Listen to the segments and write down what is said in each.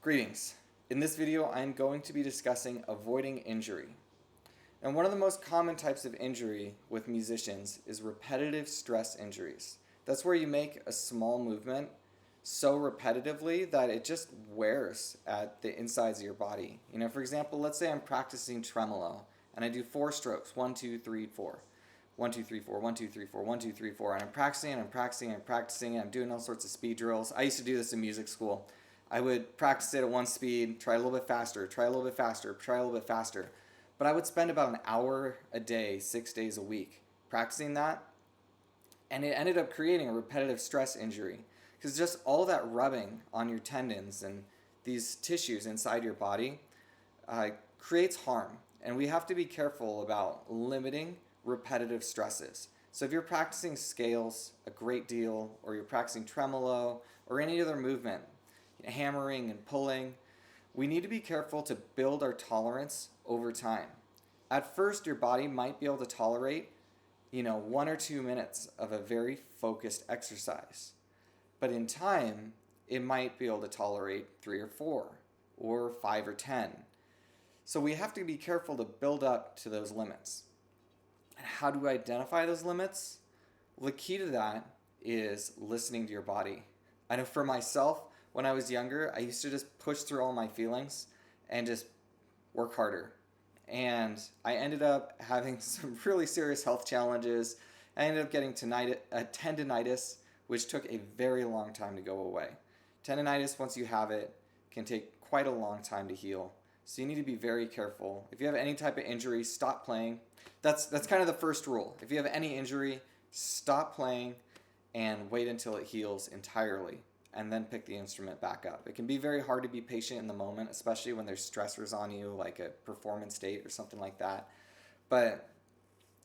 Greetings. In this video, I'm going to be discussing avoiding injury. And one of the most common types of injury with musicians is repetitive stress injuries. That's where you make a small movement so repetitively that it just wears at the insides of your body. For example, let's say I'm practicing tremolo and I do 4 strokes, 1, 2, 3, 4. 1, 2, 3, 4, 1, 2, 3, 4, 1, 2, 3, 4. And I'm practicing and I'm practicing and I'm practicing and I'm doing all sorts of speed drills. I used to do this in music school. I would practice it at one speed, try a little bit faster, try a little bit faster, try a little bit faster. But I would spend about an hour a day, 6 days a week practicing that. And it ended up creating a repetitive stress injury because just all that rubbing on your tendons and these tissues inside your body creates harm. And we have to be careful about limiting repetitive stresses. So if you're practicing scales a great deal, or you're practicing tremolo, or any other movement, hammering and pulling, we need to be careful to build our tolerance over time. At first, your body might be able to tolerate, 1 or 2 minutes of a very focused exercise. But in time, it might be able to tolerate 3 or 4, or 5 or 10. So we have to be careful to build up to those limits. And how do we identify those limits? Well, the key to that is listening to your body. I know for myself, when I was younger, I used to just push through all my feelings and just work harder. And I ended up having some really serious health challenges. I ended up getting tendinitis, which took a very long time to go away. Tendinitis, once you have it, can take quite a long time to heal. So you need to be very careful. If you have any type of injury, stop playing. That's kind of the first rule. If you have any injury, stop playing and wait until it heals entirely, and then pick the instrument back up. It can be very hard to be patient in the moment, especially when there's stressors on you, like a performance state or something like that. But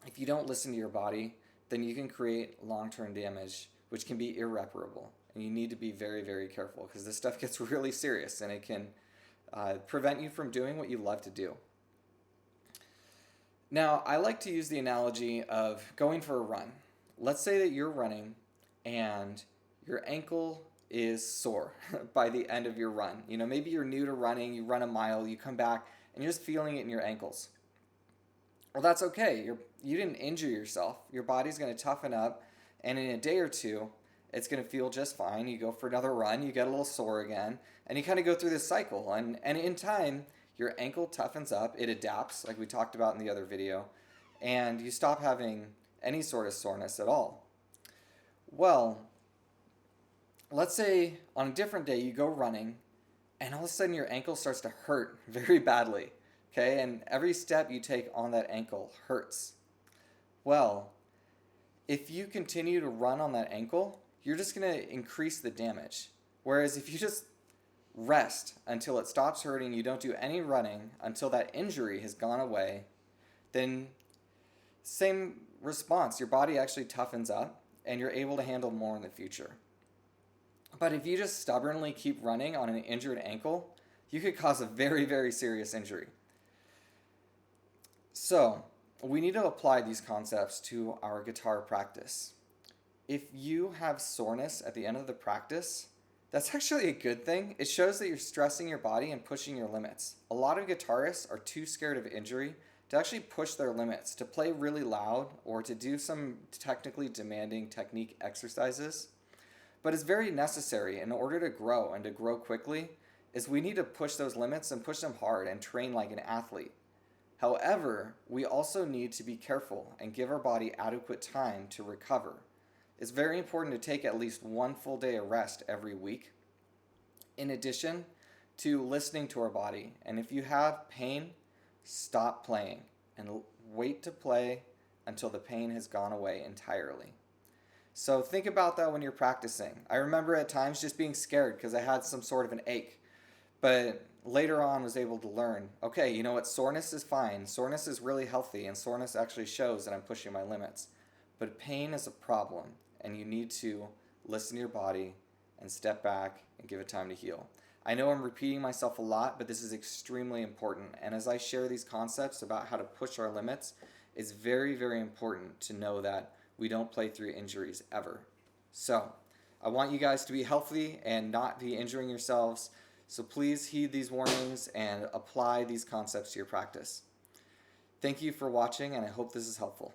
if you don't listen to your body, then you can create long-term damage, which can be irreparable. And you need to be very, very careful because this stuff gets really serious and it can prevent you from doing what you love to do. Now, I like to use the analogy of going for a run. Let's say that you're running and your ankle is sore by the end of your run. Maybe you're new to running, you run a mile, you come back, and you're just feeling it in your ankles. Well, that's okay. You didn't injure yourself. Your body's going to toughen up, and in a day or two, it's going to feel just fine. You go for another run, you get a little sore again, and you kind of go through this cycle. And in time, your ankle toughens up, it adapts, like we talked about in the other video, and you stop having any sort of soreness at all. Well, let's say on a different day you go running and all of a sudden your ankle starts to hurt very badly, okay? And every step you take on that ankle hurts. Well, if you continue to run on that ankle, you're just going to increase the damage. Whereas if you just rest until it stops hurting, you don't do any running until that injury has gone away, then same response. Your body actually toughens up and you're able to handle more in the future. But if you just stubbornly keep running on an injured ankle, you could cause a very, very serious injury. So, we need to apply these concepts to our guitar practice. If you have soreness at the end of the practice, that's actually a good thing. It shows that you're stressing your body and pushing your limits. A lot of guitarists are too scared of injury to actually push their limits, to play really loud or to do some technically demanding technique exercises. But it's very necessary in order to grow and to grow quickly, is we need to push those limits and push them hard and train like an athlete. However, we also need to be careful and give our body adequate time to recover. It's very important to take at least 1 full day of rest every week, in addition to listening to our body. And if you have pain, stop playing and wait to play until the pain has gone away entirely. So think about that when you're practicing. I remember at times just being scared because I had some sort of an ache. But later on was able to learn, okay, you know what, soreness is fine. Soreness is really healthy, and soreness actually shows that I'm pushing my limits. But pain is a problem, and you need to listen to your body and step back and give it time to heal. I know I'm repeating myself a lot, but this is extremely important. And as I share these concepts about how to push our limits, it's very, very important to know that we don't play through injuries ever. So I want you guys to be healthy and not be injuring yourselves. So please heed these warnings and apply these concepts to your practice. Thank you for watching, and I hope this is helpful.